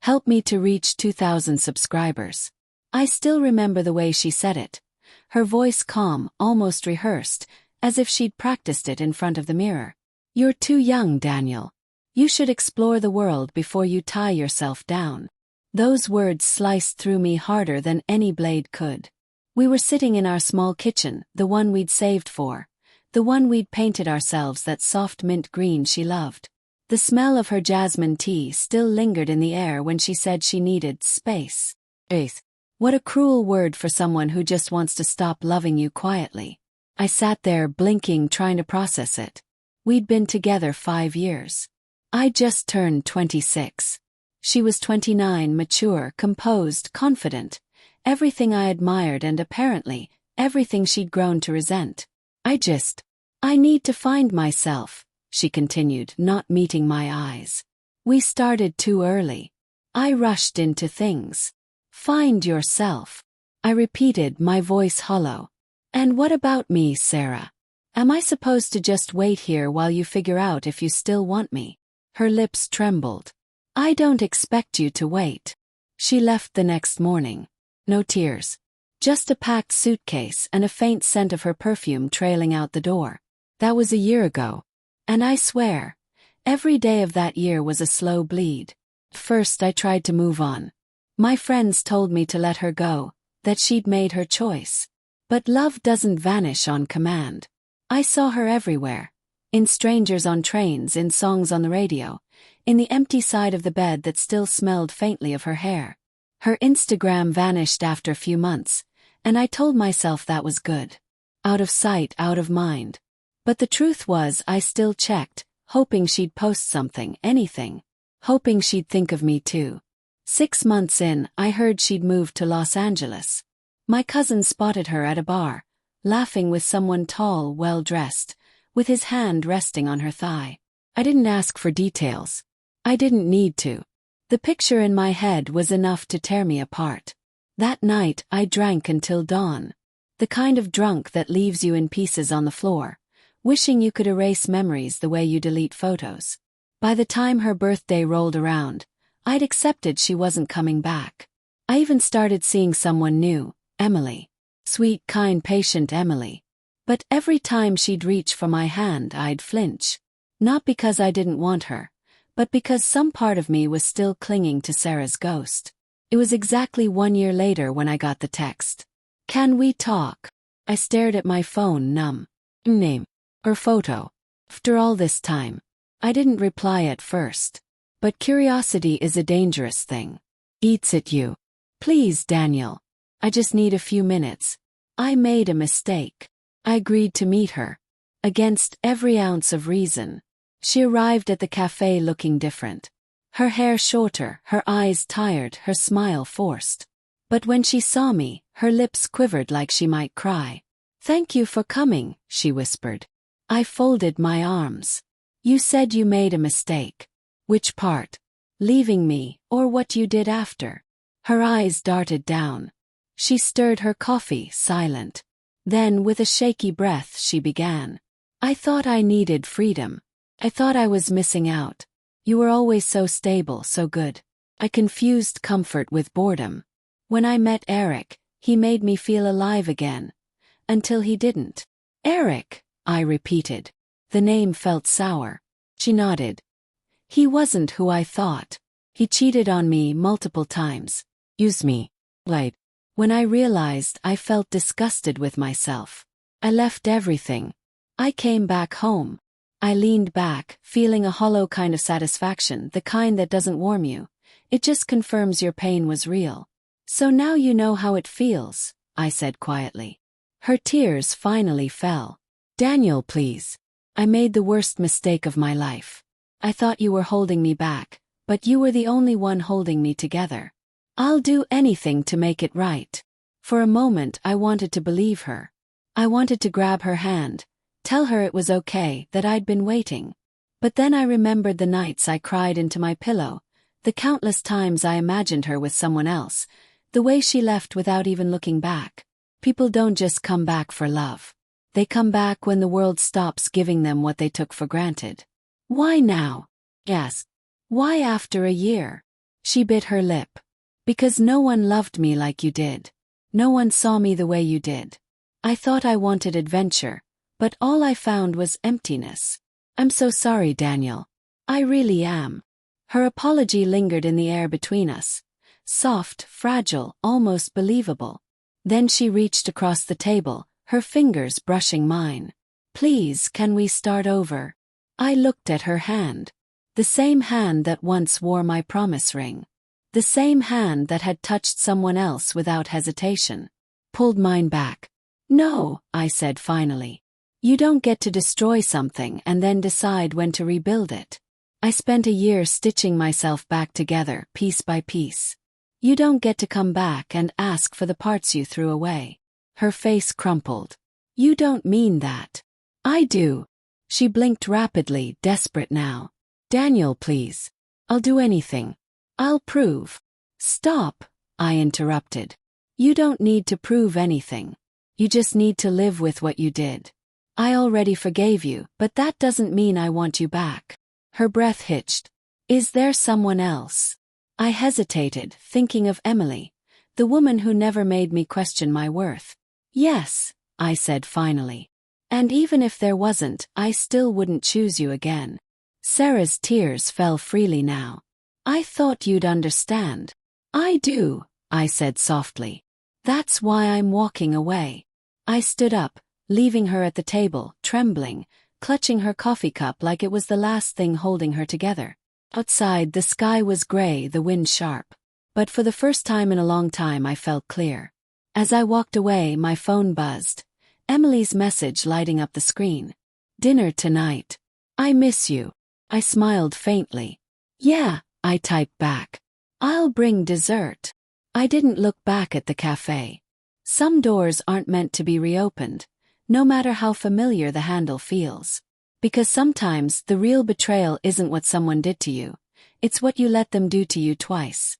Help me to reach 2,000 subscribers. I still remember the way she said it. Her voice calm, almost rehearsed, as if she'd practiced it in front of the mirror. You're too young, Daniel. You should explore the world before you tie yourself down. Those words sliced through me harder than any blade could. We were sitting in our small kitchen, the one we'd saved for. The one we'd painted ourselves that soft mint green she loved. The smell of her jasmine tea still lingered in the air when she said she needed space. What a cruel word for someone who just wants to stop loving you quietly. I sat there blinking, trying to process it. We'd been together 5 years. I just turned 26. She was 29, mature, composed, confident. Everything I admired and apparently, everything she'd grown to resent. I need to find myself, she continued, not meeting my eyes. We started too early. I rushed into things. Find yourself. I repeated, my voice hollow. And what about me, Sarah? Am I supposed to just wait here while you figure out if you still want me? Her lips trembled. I don't expect you to wait. She left the next morning. No tears. Just a packed suitcase and a faint scent of her perfume trailing out the door. That was a year ago. And I swear, every day of that year was a slow bleed. First I tried to move on. My friends told me to let her go, that she'd made her choice. But love doesn't vanish on command. I saw her everywhere. In strangers on trains, in songs on the radio, in the empty side of the bed that still smelled faintly of her hair. Her Instagram vanished after a few months, and I told myself that was good. Out of sight, out of mind. But the truth was I still checked, hoping she'd post something, anything. Hoping she'd think of me too. 6 months in, I heard she'd moved to Los Angeles. My cousin spotted her at a bar, laughing with someone tall, well-dressed, with his hand resting on her thigh. I didn't ask for details. I didn't need to. The picture in my head was enough to tear me apart. That night, I drank until dawn. The kind of drunk that leaves you in pieces on the floor, wishing you could erase memories the way you delete photos. By the time her birthday rolled around, I'd accepted she wasn't coming back. I even started seeing someone new, Emily. Sweet, kind, patient Emily. But every time she'd reach for my hand, I'd flinch. Not because I didn't want her, but because some part of me was still clinging to Sarah's ghost. It was exactly 1 year later when I got the text. Can we talk? I stared at my phone, numb. Name. Her photo. After all this time. I didn't reply at first. But curiosity is a dangerous thing. Eats at you. Please, Daniel. I just need a few minutes. I made a mistake. I agreed to meet her. Against every ounce of reason. She arrived at the cafe looking different. Her hair shorter, her eyes tired, her smile forced. But when she saw me, her lips quivered like she might cry. Thank you for coming, she whispered. I folded my arms. You said you made a mistake. Which part? Leaving me, or what you did after? Her eyes darted down. She stirred her coffee, silent. Then, with a shaky breath, she began. I thought I needed freedom. I thought I was missing out. You were always so stable, so good. I confused comfort with boredom. When I met Eric, he made me feel alive again. Until he didn't. Eric, I repeated. The name felt sour. She nodded. He wasn't who I thought. He cheated on me multiple times. Used me. Lied. When I realized, I felt disgusted with myself. I left everything. I came back home. I leaned back, feeling a hollow kind of satisfaction, the kind that doesn't warm you. It just confirms your pain was real. So now you know how it feels, I said quietly. Her tears finally fell. Daniel, please. I made the worst mistake of my life. I thought you were holding me back, but you were the only one holding me together. I'll do anything to make it right. For a moment I wanted to believe her. I wanted to grab her hand, tell her it was okay, that I'd been waiting. But then I remembered the nights I cried into my pillow, the countless times I imagined her with someone else, the way she left without even looking back. People don't just come back for love. They come back when the world stops giving them what they took for granted. Why now? Yes. Why after a year? She bit her lip. Because no one loved me like you did. No one saw me the way you did. I thought I wanted adventure, but all I found was emptiness. I'm so sorry, Daniel. I really am. Her apology lingered in the air between us. Soft, fragile, almost believable. Then she reached across the table, her fingers brushing mine. Please, can we start over? I looked at her hand. The same hand that once wore my promise ring. The same hand that had touched someone else without hesitation. Pulled mine back. No, I said finally. You don't get to destroy something and then decide when to rebuild it. I spent a year stitching myself back together, piece by piece. You don't get to come back and ask for the parts you threw away. Her face crumpled. You don't mean that. I do. She blinked rapidly, desperate now. Daniel, please. I'll do anything. I'll prove. Stop, I interrupted. You don't need to prove anything. You just need to live with what you did. I already forgave you, but that doesn't mean I want you back. Her breath hitched. Is there someone else? I hesitated, thinking of Emily, the woman who never made me question my worth. Yes, I said finally. And even if there wasn't, I still wouldn't choose you again. Sarah's tears fell freely now. I thought you'd understand. I do, I said softly. That's why I'm walking away. I stood up, leaving her at the table, trembling, clutching her coffee cup like it was the last thing holding her together. Outside, the sky was gray, the wind sharp. But for the first time in a long time I felt clear. As I walked away, my phone buzzed. Emily's message lighting up the screen. Dinner tonight. I miss you. I smiled faintly. Yeah, I typed back. I'll bring dessert. I didn't look back at the cafe. Some doors aren't meant to be reopened, no matter how familiar the handle feels. Because sometimes the real betrayal isn't what someone did to you, it's what you let them do to you twice.